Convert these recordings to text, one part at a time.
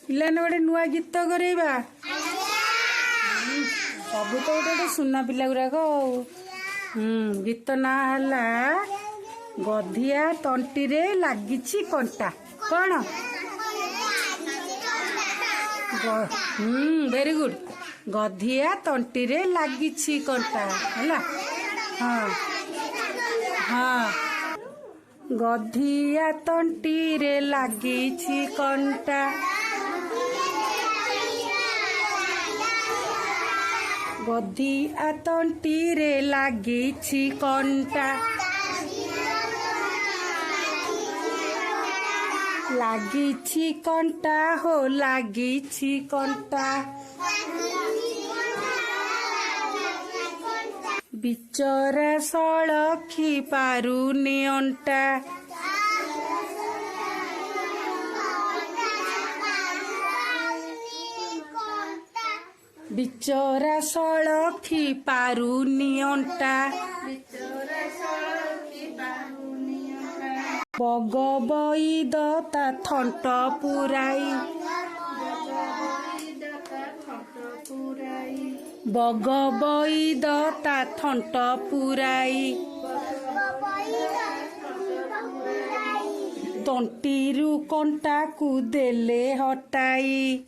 पिलाने गोटे नुआ गीत करेबा सब तो गोटे सुना पिला गुराक गीत ना हला गधिया तंटी रे लागिछि कंटा कौन वेरी गुड गधिया तंटी रे लागिछि कंटा हला हाँ हाँ गधिया तंटी रे लागिछि कंटा गधिया तंटी रे लागिछि कंटा लागिछि कंटा हो लागिछि कंटा बिचरा सळखी पारुनी अंटा बिचरा सळखी पारुनी अंटा बग बईद ता थंट पुराई बग बईद ता थंट पुराई तंटीरू कंटा को देले हटाई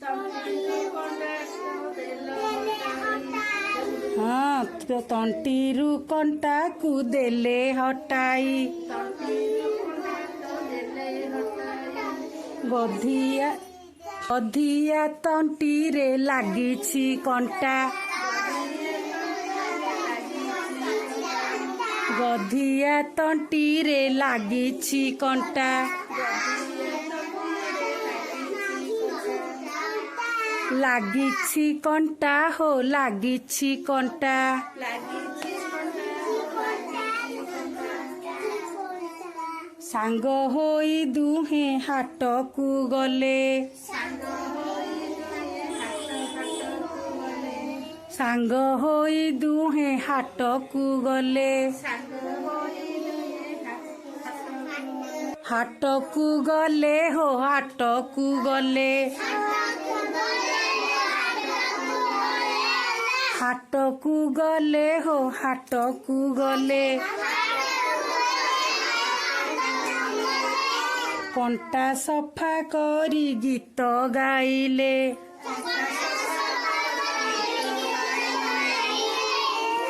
हाँ तंटीरू कंटा को देले हटाई गधिया गधिया तंटी रे लागिछि कंटा गधिया तंटी रे लागिछि कंटा लागिछि कंटा हो लागिछि कंटा सांग होई दुहे हाट को गले सांग होई दुहे हाट को गले हाट को गले हो हाट को गले हाट को गले हो हाट को गले कंटा सफा करी गीत गाइले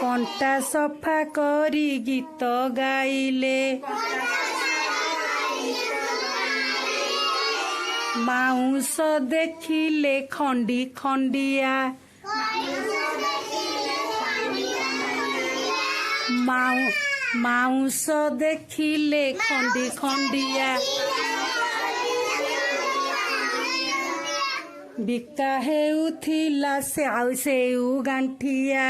कंटा सफा करी गीत गाइले माउस देखिले खंडी खंडिया माउस देखिले खंडी खंडिया बिका हेउथिला सेउ गांठिया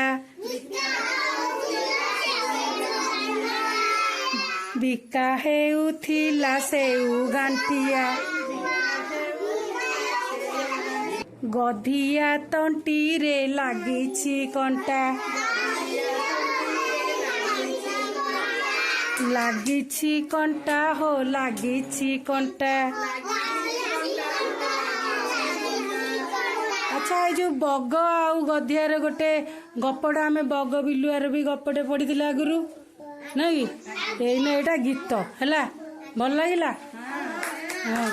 बिका हेउथिला सेउ गांठिया गधिया तंटी रे लागिछि कंटा लागिछि कंटा हो लागिछि कंटा अच्छा ये जो बग आउ गधियार गोटे गपड़ा आम बग बिलुआर भी गपटे पड़ी आगुरी नहीं एटा गीत है भल लगे हाँ।